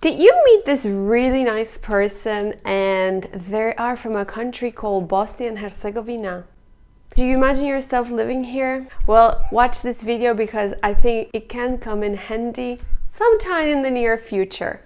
Did you meet this really nice person and they are from a country called Bosnia and Herzegovina? Do you imagine yourself living here? Well, watch this video because I think it can come in handy sometime in the near future.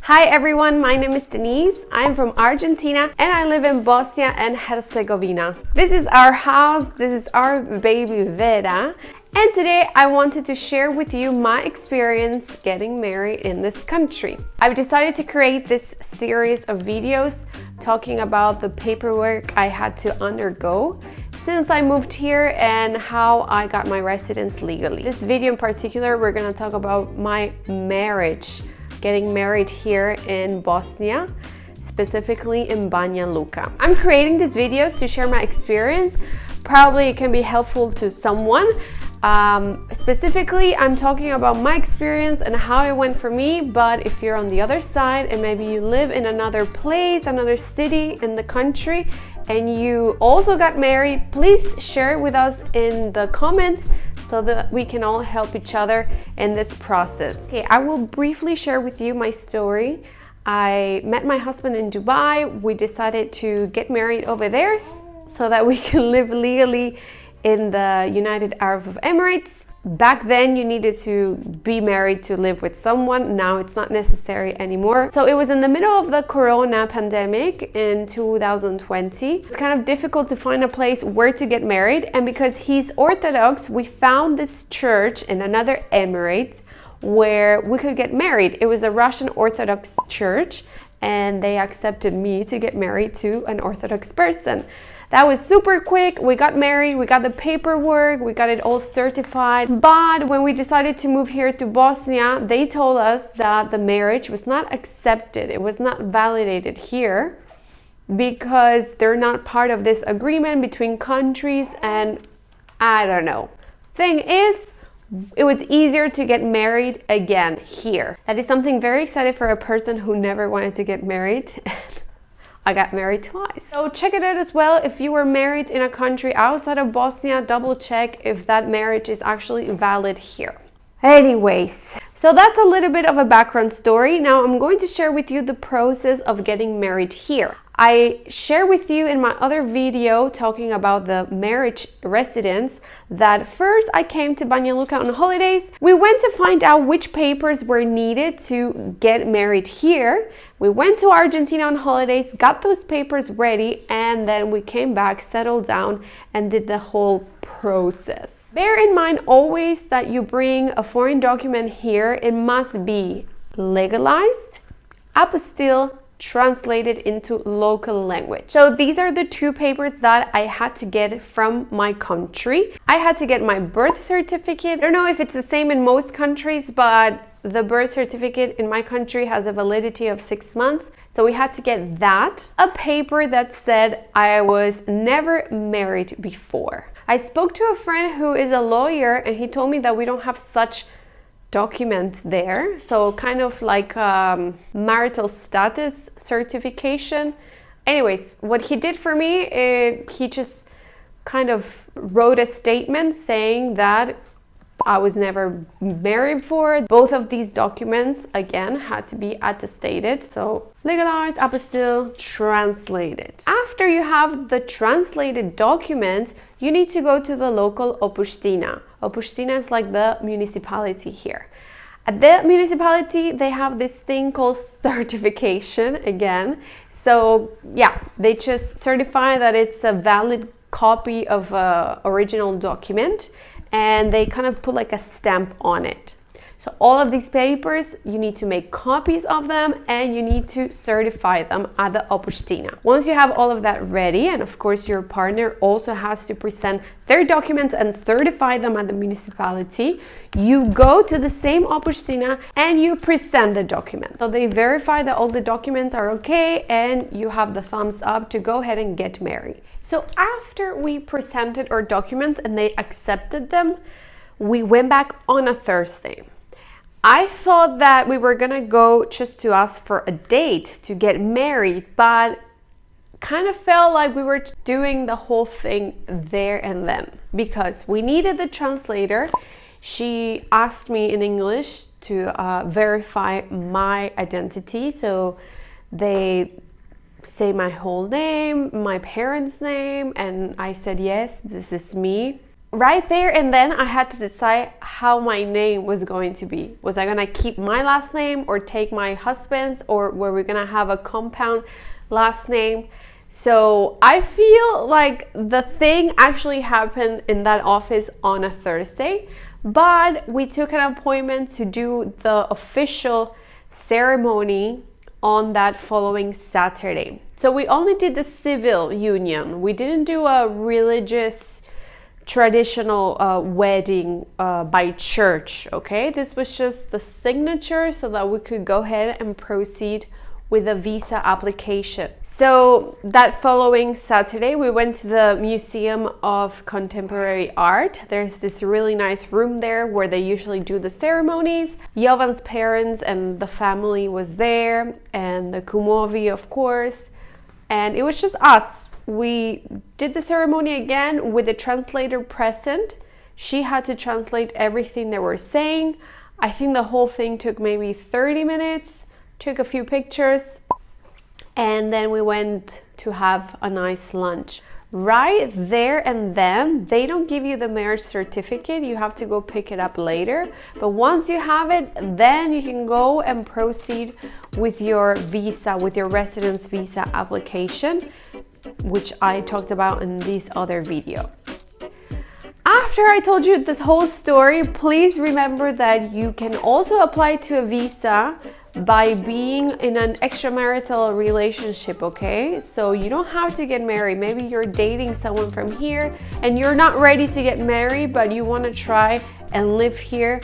Hi everyone, my name is Denise. I'm from Argentina and I live in Bosnia and Herzegovina. This is our house, this is our baby Vera. And today I wanted to share with you my experience getting married in this country. I've decided to create this series of videos talking about the paperwork I had to undergo since I moved here and how I got my residence legally. This video in particular, we're gonna talk about my marriage, getting married here in Bosnia, specifically in Banja Luka. I'm creating these videos to share my experience. Probably it can be helpful to someone. Specifically, I'm talking about my experience and how it went for me, but if you're on the other side and maybe you live in another place, another city in the country, and you also got married, please share it with us in the comments so that we can all help each other in this process. Okay, I will briefly share with you my story. I met my husband in Dubai. We decided to get married over there so that we can live legally in the United Arab Emirates. Back then you needed to be married to live with someone. Now it's not necessary anymore. So it was in the middle of the Corona pandemic in 2020. It's kind of difficult to find a place where to get married, and because he's Orthodox, we found this church in another Emirate where we could get married. It was a Russian Orthodox church and they accepted me to get married to an Orthodox person. That was super quick. We got married, we got the paperwork, we got it all certified. But when we decided to move here to Bosnia, they told us that the marriage was not accepted. It was not validated here because they're not part of this agreement between countries, and I don't know. Thing is, it was easier to get married again here. That is something very exciting for a person who never wanted to get married. I got married twice. So check it out as well. If you were married in a country outside of Bosnia, double check if that marriage is actually valid here. Anyways, so that's a little bit of a background story. Now I'm going to share with you the process of getting married here. I share with you in my other video talking about the marriage residence that first I came to Banja Luka on holidays. We went to find out which papers were needed to get married here. We went to Argentina on holidays, got those papers ready, and then we came back, settled down, and did the whole process. Bear in mind always that you bring a foreign document here. It must be legalized, apostille, translated into local language. So these are the two papers that I had to get from my country. I had to get my birth certificate. I don't know if it's the same in most countries, but the birth certificate in my country has a validity of 6 months. So we had to get that. A paper that said I was never married before. I spoke to a friend who is a lawyer and he told me that we don't have such document there, so kind of like marital status certification. Anyways, what he did for me, he just kind of wrote a statement saying that I was never married before. Both of these documents again had to be attestated, so legalized, apostille, translated. After you have the translated documents, you need to go to the local Opština. Opština is like the municipality here. At the municipality, they have this thing called certification again. So yeah, they just certify that it's a valid copy of an original document, and they kind of put like a stamp on it. So all of these papers, you need to make copies of them and you need to certify them at the Opština. Once you have all of that ready, and of course your partner also has to present their documents and certify them at the municipality, you go to the same Opština and you present the document. So they verify that all the documents are okay and you have the thumbs up to go ahead and get married. So after we presented our documents and they accepted them, we went back on a Thursday. I thought that we were gonna go just to ask for a date to get married, but kind of felt like we were doing the whole thing there and then because we needed the translator she asked me in English to verify my identity. So they say my whole name, my parents' name, and I said, yes, this is me. Right there and then I had to decide how my name was going to be. Was I gonna keep my last name or take my husband's, or were we gonna have a compound last name? So I feel like the thing actually happened in that office on a Thursday, but we took an appointment to do the official ceremony on that following Saturday. So we only did the civil union. We didn't do a religious traditional wedding by church, okay? This was just the signature so that we could go ahead and proceed with a visa application. So that following Saturday, we went to the Museum of Contemporary Art. There's this really nice room there where they usually do the ceremonies. Jovan's parents and the family was there, and the kumovi, of course, and it was just us. We did the ceremony again with the translator present. She had to translate everything they were saying. I think the whole thing took maybe 30 minutes, took a few pictures, and then we went to have a nice lunch. Right there and then, they don't give you the marriage certificate. You have to go pick it up later. But once you have it, then you can go and proceed with your visa, with your residence visa application, which I talked about in this other video. After I told you this whole story, please remember that you can also apply to a visa by being in an extramarital relationship, okay? So you don't have to get married. Maybe you're dating someone from here and you're not ready to get married, but you want to try and live here.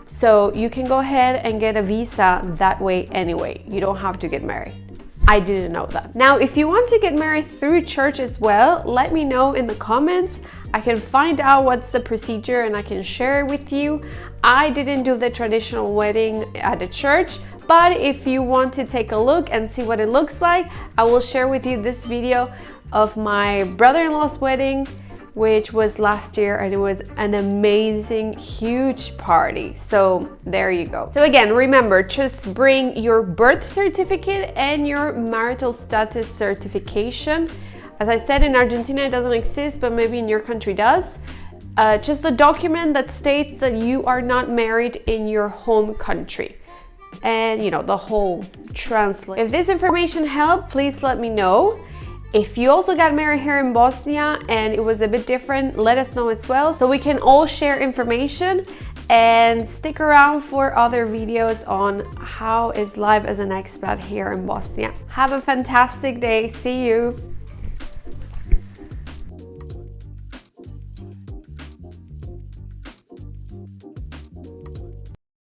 So you can go ahead and get a visa that way anyway. You don't have to get married. I didn't know that. Now, if you want to get married through church as well, let me know in the comments. I can find out what's the procedure and I can share it with you. I didn't do the traditional wedding at the church, but if you want to take a look and see what it looks like, I will share with you this video of my brother-in-law's wedding, which was last year, and it was an amazing, huge party. So there you go. So again, remember, just bring your birth certificate and your marital status certification. As I said, in Argentina it doesn't exist, but maybe in your country does. Just a document that states that you are not married in your home country. And you know, the whole translate. If this information helped, please let me know. If you also got married here in Bosnia and it was a bit different, let us know as well, so we can all share information. And stick around for other videos on how is life as an expat here in Bosnia. Have a fantastic day. See you.